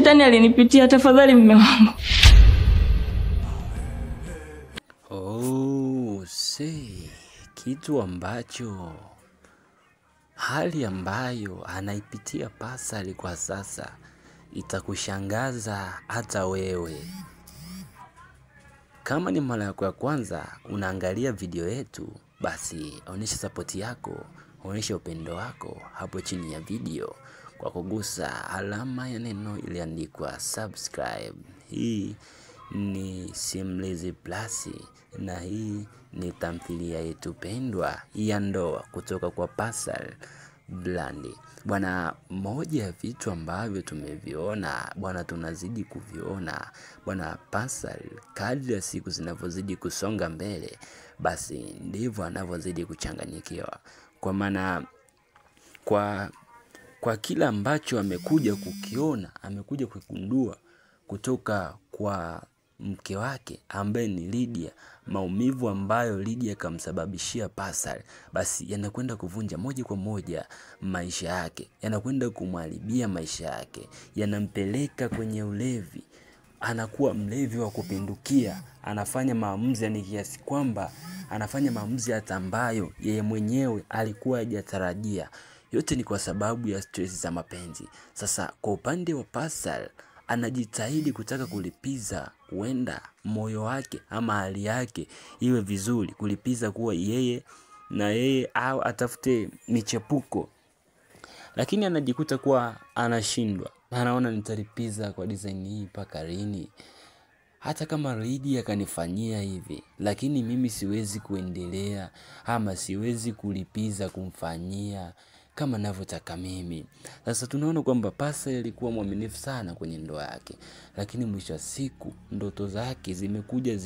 shetani alinipitia, tafadhali mume wangu. Kitu ambacho, hali ambayo anaipitia Pascal kwa sasa itakushangaza hata wewe. Kama ni mara yako ya kwanza unaangalia video yetu, basi onyesha support yako, onyesha upendo wako hapo chini ya video kwa kugusa alama ya neno iliyoandikwa subscribe. Hii ni Simulizi Plus na hii ni tamthilia yetu pendwa ya ndoa kutoka kwa Pascal Blandi. Bwana, moja ya vitu ambavyo tumeviona, bwana, tunazidi kuviona, bwana, Pascal kadri ya siku zinavyozidi kusonga mbele, basi ndivyo anavyozidi kuchanganyikiwa. Kwa maana kwa kila ambacho amekuja kukiona, amekuja kugundua kutoka kwa mke wake ambaye ni Lydia, maumivu ambayo Lydia kamsababishia Pascal, basi yanakwenda kuvunja moja kwa moja maisha yake, yanakwenda kumharibia maisha yake, yanampeleka kwenye ulevi. Anakuwa mlevi wa kupindukia, anafanya maamuzi ni kiasi kwamba anafanya maamuzi hata ambayo yeye mwenyewe alikuwa hajatarajia. Yote ni kwa sababu ya stress za mapenzi. Sasa kwa upande wa Pascal, anajitahidi kutaka kulipiza huenda moyo wake ama hali yake iwe vizuri, kulipiza kuwa yeye na yeye au atafute michepuko, lakini anajikuta kuwa anashindwa. Anaona nitalipiza kwa design hii mpaka lini? Hata kama Lydia kanifanyia hivi, lakini mimi siwezi kuendelea ama siwezi kulipiza kumfanyia kama ninavyotaka mimi. Sasa tunaona kwamba Pascal alikuwa mwaminifu sana kwenye ndoa yake, lakini mwisho wa siku ndoto zake zimekuja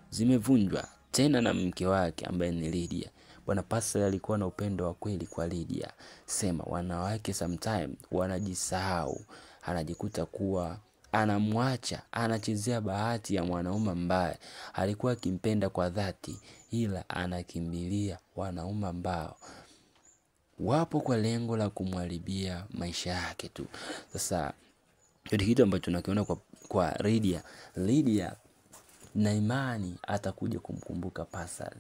zimevunjwa tena na mke wake ambaye ni Lydia. Bwana, Pascal alikuwa na upendo wa kweli kwa Lydia. Sema wanawake sometime wanajisahau, anajikuta kuwa anamwacha, anachezea bahati ya mwanaume ambaye alikuwa akimpenda kwa dhati, ila anakimbilia wanaume ambao wapo kwa lengo la kumharibia maisha yake tu. Sasa kitu ambacho tunakiona kwa Lydia na imani atakuja kumkumbuka Pascal,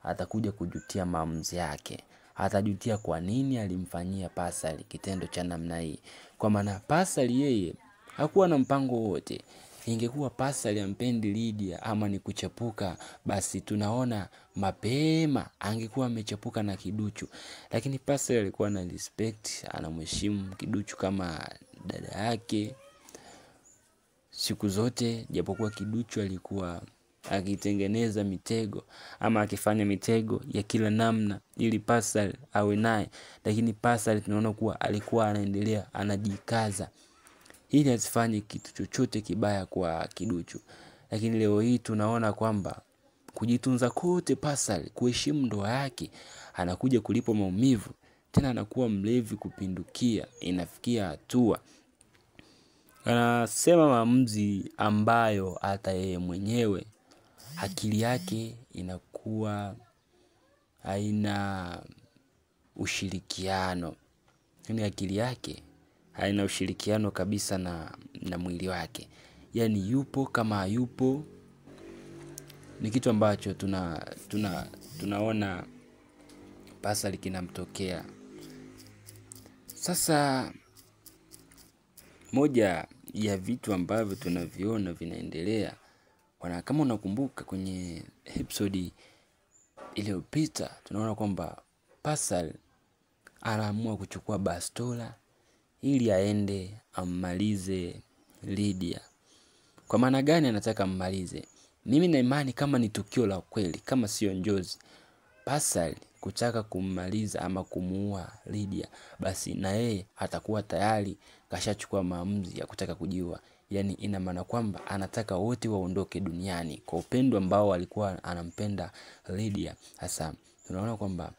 atakuja kujutia maamuzi yake, atajutia kwa nini alimfanyia Pascal kitendo cha namna hii. Kwa maana Pascal yeye hakuwa na mpango wote. Ingekuwa Pascal ampendi Lydia ama ni kuchepuka, basi tunaona mapema angekuwa amechepuka na Kiduchu. Lakini Pascal alikuwa na respect, anamheshimu Kiduchu kama dada yake siku zote, japokuwa Kiduchu alikuwa akitengeneza mitego ama akifanya mitego ya kila namna ili Pascal awe naye, lakini Pascal tunaona kuwa alikuwa anaendelea anajikaza ili asifanye kitu chochote kibaya kwa Kiduchu. Lakini leo hii tunaona kwamba kujitunza kote Pascal, kuheshimu ndoa yake, anakuja kulipo maumivu, tena anakuwa mlevi kupindukia. Inafikia hatua anasema maamuzi ambayo hata yeye mwenyewe akili yake inakuwa haina ushirikiano. Yaani akili yake haina ushirikiano kabisa na mwili wake. Yaani yupo kama hayupo. Ni kitu ambacho tunaona Pascal kinamtokea. Sasa moja ya vitu ambavyo tunaviona vinaendelea, kama unakumbuka kwenye episode iliyopita, tunaona kwamba Pascal anaamua kuchukua bastola ili aende ammalize Lydia. Kwa maana gani anataka ammalize? Mimi na imani kama ni tukio la kweli, kama sio njozi, Pascal kutaka kummaliza ama kumuua Lydia, basi na yeye atakuwa tayari kashachukua maamuzi ya kutaka kujiua. Yaani ina maana kwamba anataka wote waondoke duniani kwa upendo ambao alikuwa anampenda Lydia. Sasa tunaona kwamba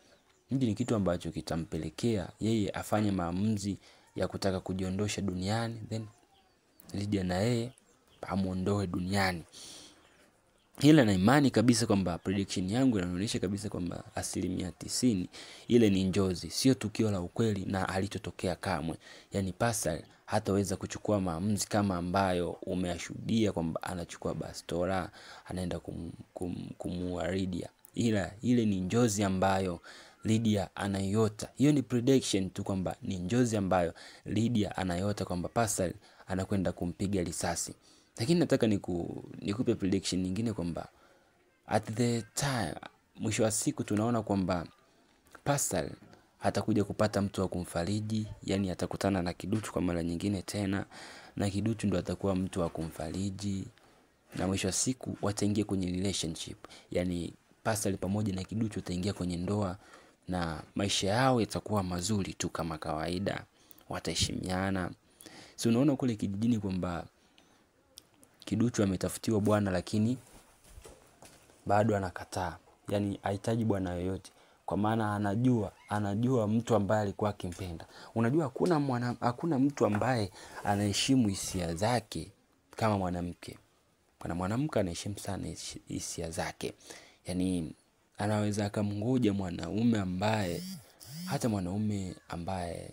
hiki ni kitu ambacho kitampelekea yeye afanye maamuzi ya kutaka kujiondosha duniani, then Lydia na yeye amuondoe duniani. ila na imani kabisa kwamba prediction yangu inaonyesha kabisa kwamba 90% ile ni njozi, sio tukio la ukweli na halitotokea kamwe. Yani Pascal hataweza kuchukua maamuzi kama ambayo umeashuhudia kwamba anachukua bastola anaenda kumuua Lydia. Ila ile ni njozi ambayo Lydia anaiota. Hiyo ni prediction tu kwamba ni njozi ambayo Lydia anaiota kwamba Pascal anakwenda kumpiga risasi. Lakini nataka nikupe prediction nyingine kwamba at the time, mwisho wa siku tunaona kwamba Pascal atakuja kupata mtu wa kumfariji, yani atakutana na Kiduchu kwa mara nyingine tena, na Kiduchu ndo atakuwa mtu wa kumfariji, na mwisho wa siku wataingia kwenye relationship. Yani Pascal pamoja na Kiduchu wataingia kwenye ndoa na maisha yao yatakuwa mazuri tu kama kawaida, wataheshimiana. So unaona kule kijijini kwamba Kiduchu ametafutiwa bwana lakini bado anakataa. Yani hahitaji bwana yoyote kwa maana anajua mtu ambaye alikuwa akimpenda. Unajua hakuna mtu ambaye anaheshimu hisia zake kama mwanamke. Kuna mwanamke anaheshimu sana hisia zake. Yani anaweza akamngoja mwanaume ambaye hata mwanaume ambaye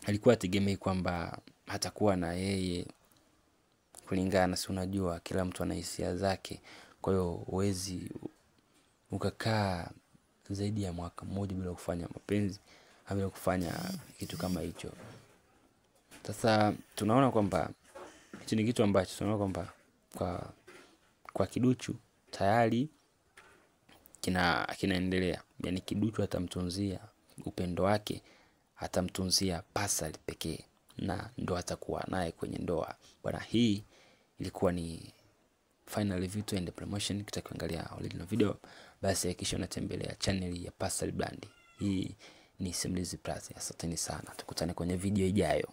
alikuwa ategemei kwamba hatakuwa na yeye kulingana, si unajua kila mtu ana hisia zake. Kwa hiyo huwezi ukakaa zaidi ya mwaka mmoja bila kufanya mapenzi, bila kufanya kitu kama hicho. Sasa tunaona kwamba hicho ni kitu ambacho tunaona kwamba kwa Kiduchu tayari kinaendelea. Yani Kiduchu atamtunzia upendo wake, atamtunzia Pascal pekee na ndo atakuwa naye kwenye ndoa. Bwana, hii ilikuwa ni final review and promotion. Ukitaka kuangalia original video basi hakikisha unatembelea channel ya Pascal Brand. Hii ni Simulizi Plus. Asanteni sana. Tukutane kwenye video ijayo.